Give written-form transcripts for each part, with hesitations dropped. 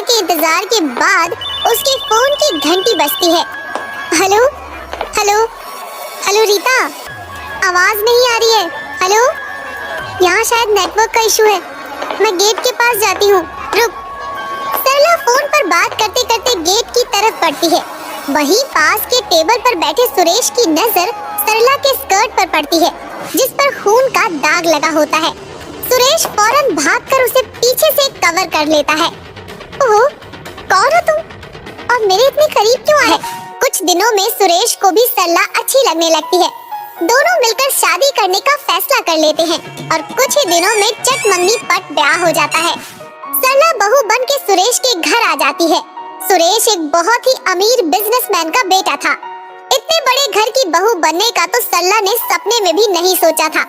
के इंतजार के बाद उसके फोन की घंटी बजती है। हेलो हेलो हेलो रीता, आवाज नहीं आ रही है। हेलो, यहाँ शायद नेटवर्क का इशू है, मैं गेट के पास जाती हूँ, रुक। सरला फोन पर बात करते करते गेट की तरफ बढ़ती है। वहीं पास के टेबल पर बैठे सुरेश की नजर सरला के स्कर्ट पर पड़ती है, जिस पर खून का दाग लगा होता है। सुरेश फौरन भागकर उसे पीछे से कवर कर लेता है। ओह, कौन हो तुम और मेरे इतने करीब क्यों आए? कुछ दिनों में सुरेश को भी सरला अच्छी लगने लगती है। दोनों मिलकर शादी करने का फैसला कर लेते हैं और कुछ ही दिनों में चट मंगनी पट ब्याह हो जाता है। सरला बहू बन के सुरेश के घर आ जाती है। सुरेश एक बहुत ही अमीर बिजनेसमैन का बेटा था। इतने बड़े घर की बहू बनने का तो सरला ने सपने में भी नहीं सोचा था,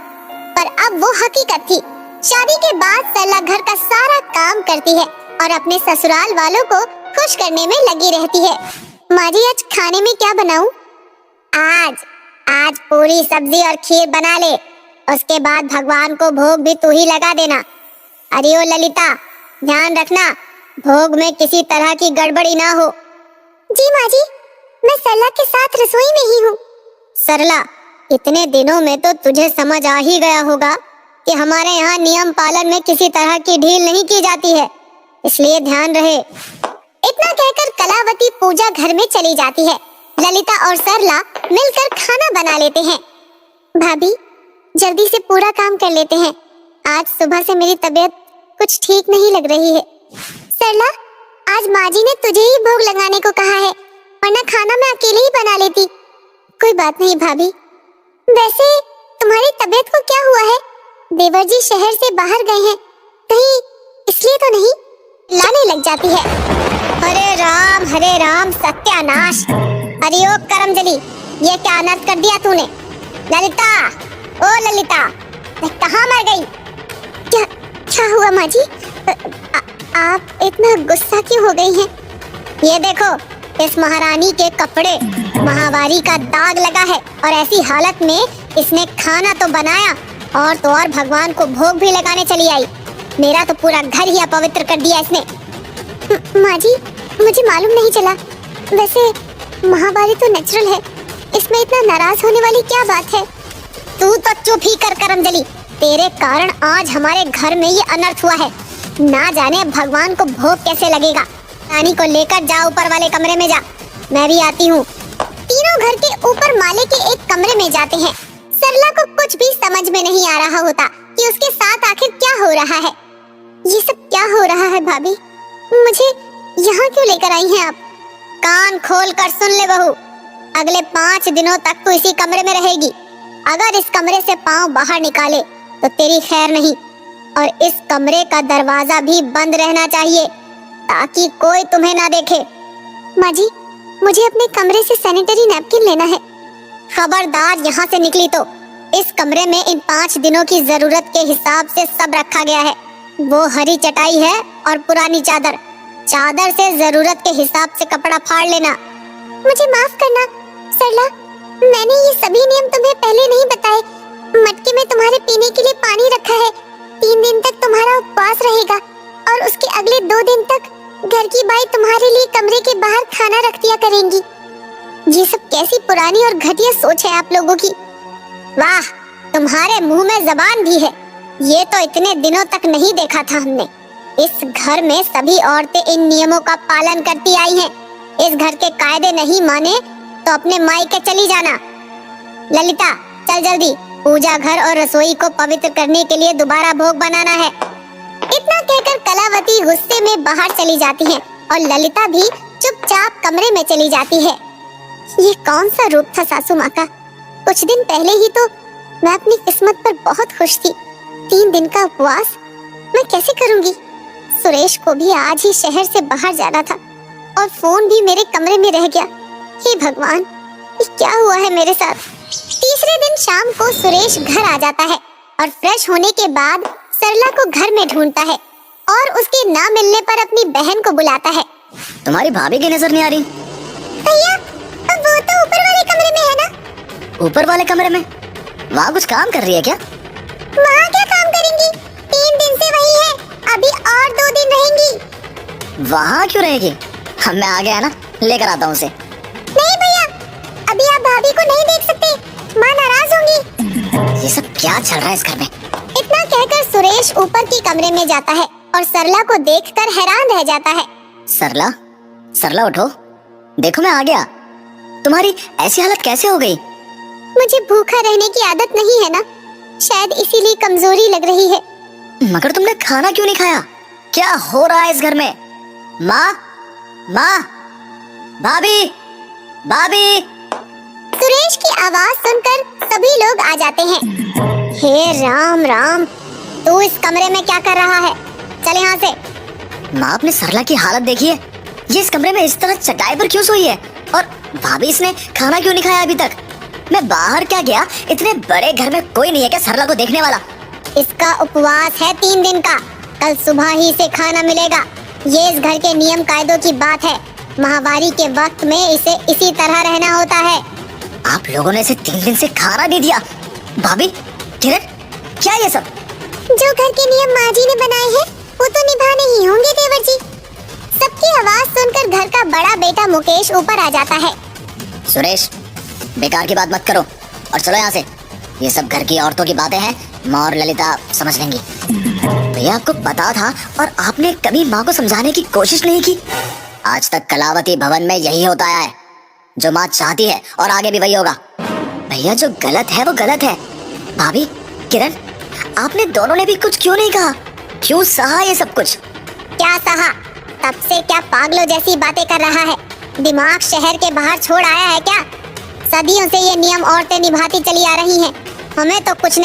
पर अब वो हकीकत थी। शादी के बाद सरला घर का सारा काम करती है और अपने ससुराल वालों को खुश करने में लगी रहती है। माँ जी, आज खाने में क्या बनाऊं? आज पूरी सब्जी और खीर बना ले, उसके बाद भगवान को भोग भी तू ही लगा देना। अरे ओ ललिता, ध्यान रखना भोग में किसी तरह की गड़बड़ी ना हो। जी माँ जी, मैं सरला के साथ रसोई में ही हूँ। सरला, इतने दिनों में तो तुझे समझ आ ही गया होगा कि हमारे यहाँ नियम पालन में किसी तरह की ढील नहीं की जाती है, इसलिए ध्यान रहे। इतना कहकर कलावती पूजा घर में चली जाती है। ललिता और सरला मिलकर खाना बना लेते हैं। भाभी, जल्दी से पूरा काम कर लेते हैं, आज सुबह से मेरी तबीयत कुछ ठीक नहीं लग रही है। सरला, आज माँ जी ने तुझे ही भोग लगाने को कहा है, वरना खाना मैं अकेले ही बना लेती। कोई बात नहीं भाभी। वैसे तुम्हारी तबीयत को क्या हुआ है? देवर जी शहर से बाहर गए हैं, कहीं इसलिए तो नहीं? लाने लग जाती है। हरे राम सत्यानाश! अरे ओ करमजली, ये क्या अनर्थ कर दिया तूने? ललिता, ओ ललिता, कहाँ मर गई? क्या हुआ माँ जी? आप इतना गुस्सा क्यों हो गई हैं? ये देखो, इस महारानी के कपड़े महावारी का दाग लगा है और ऐसी हालत में इसने खाना तो बनाया और भगवान को भोग भी लगाने चली आई। मेरा तो पूरा घर ही अपवित्र कर दिया इसने। माँ जी, मुझे मालूम नहीं चला। वैसे महावारी तो नेचुरल है, इसमें इतना नाराज होने वाली क्या बात है? तू तो चुप ही कर करमजली, तेरे कारण आज हमारे घर में ये अनर्थ हुआ है। ना जाने भगवान को भोग कैसे लगेगा। रानी को लेकर जा, ऊपर वाले कमरे में जा, मैं भी आती हूँ। तीनों घर के ऊपर माले के एक कमरे में जाते हैं। सरला को कुछ भी समझ में नहीं आ रहा होता कि उसके साथ आखिर क्या हो रहा है। ये सब क्या हो रहा है भाभी? मुझे यहाँ क्यों लेकर आई हैं आप? कान खोल कर सुन ले बहू, अगले 5 दिनों तक तू इसी कमरे में रहेगी। अगर इस कमरे से पाँव बाहर निकाले तो तेरी खैर नहीं, और इस कमरे का दरवाजा भी बंद रहना चाहिए ताकि कोई तुम्हें ना देखे। माँ जी, मुझे अपने कमरे से सैनिटरी नैपकिन लेना है। खबरदार, यहाँ से निकली तो इस कमरे में इन 5 दिनों की जरूरत के हिसाब से सब रखा गया है। वो हरी चटाई है और पुरानी चादर से जरूरत के हिसाब से कपड़ा फाड़ लेना। मुझे माफ करना सरला, मैंने ये सभी नियम तुम्हें पहले नहीं बताए। मटके में तुम्हारे पीने के लिए पानी रखा है। 3 दिन तक तुम्हारा उपवास रहेगा और उसके अगले 2 दिन तक घर की बाई तुम्हारे लिए कमरे के बाहर खाना रख दिया करेंगी। ये सब कैसी पुरानी और घटिया सोच है आप लोगों की। वाह, तुम्हारे मुंह में जबान भी है। ये तो इतने दिनों तक नहीं देखा था हमने। इस घर में सभी औरतें इन नियमों का पालन करती आई हैं। इस घर के कायदे नहीं माने तो अपने मायके चली जाना। ललिता, चल जल्दी, पूजा घर और रसोई को पवित्र करने के लिए दोबारा भोग बनाना है। इतना कहकर कलावती गुस्से में बाहर चली जाती है और ललिता भी चुपचाप कमरे में चली जाती है। ये कौन सा रूप था सासू माँ का? कुछ दिन पहले ही तो मैं अपनी किस्मत पर बहुत खुश थी। 3 दिन का उपवास मैं कैसे करूंगी? सुरेश को भी आज ही शहर से बाहर जाना था और फोन भी मेरे कमरे में रह गया। हे भगवान, ये क्या हुआ है मेरे साथ? तीसरे दिन शाम को सुरेश घर आ जाता है और फ्रेश होने के बाद सरला को घर में ढूंढता है और उसके ना मिलने पर अपनी बहन को बुलाता है। तुम्हारी भाभी की नजर नहीं आ रही। भैया, वो तो ऊपर वाले कमरे में है ना। ऊपर वाले कमरे में? वहाँ कुछ काम कर रही है क्या? वहाँ क्या काम करेंगी? 3 दिन से वही है, अभी और 2 दिन रहेंगी। वहाँ क्यों रहेगी? हम मैं आ गया ना, लेकर आता हूँ उसे। नहीं भैया, अभी आप भाभी को नहीं देख सकते, माँ नाराज होंगी। ये सब क्या चल रहा है इस घर में? इतना कहकर सुरेश ऊपर की कमरे में जाता है और सरला को देखकर हैरान रह जाता है। सरला, सरला उठो, देखो मैं आ गया। तुम्हारी ऐसी हालत कैसे हो गई? मुझे भूखा रहने की आदत नहीं है ना, शायद इसीलिए कमजोरी लग रही है। मगर तुमने खाना क्यों नहीं खाया? क्या हो रहा है इस घर में? माँ, माँ, भाभी, भाभी। सुरेश की आवाज सुनकर सभी लोग आ जाते हैं। हे राम राम, तू इस कमरे में क्या कर रहा है? चल यहाँ से। माँ, आपने सरला की हालत देखी है? ये इस कमरे में इस तरह चटाई पर क्यों सोई है? और भाभी, इसने खाना क्यों नहीं खाया अभी तक? मैं बाहर क्या गया, इतने बड़े घर में कोई नहीं है क्या सरला को देखने वाला? इसका उपवास है 3 दिन का, कल सुबह ही से खाना मिलेगा। ये इस घर के नियम कायदों की बात है। महावारी के वक्त में इसे इसी तरह रहना होता है। आप लोगों ने इसे 3 दिन से खाना नहीं दिया। भाभी, किरण, क्या ये सब? जो घर के नियम माँ जी ने बनाए हैं वो तो निभाने ही होंगे देवर जी। सबकी आवाज सुनकर घर का बड़ा बेटा मुकेश ऊपर आ जाता है। सुरेश, बेकार की बात मत करो और चलो यहाँ से। ये सब घर की औरतों की बातें हैं, माँ और ललिता समझ लेंगी। भैया, आपको पता था और आपने कभी माँ को समझाने की कोशिश नहीं की। आज तक कलावती भवन में यही होता है, जो माँ चाहती है और आगे भी वही होगा। भैया, जो गलत है वो गलत है। भाभी, किरण, आपने दोनों ने भी कुछ क्यों नहीं कहा? क्यों सहा ये सब कुछ? क्या सहा? तब से क्या पागलों जैसी बातें कर रहा है? दिमाग शहर के बाहर छोड़ आया है क्या? सदियों से ये नियम औरतें निभाती चली आ रही हैं। हमें तो कुछ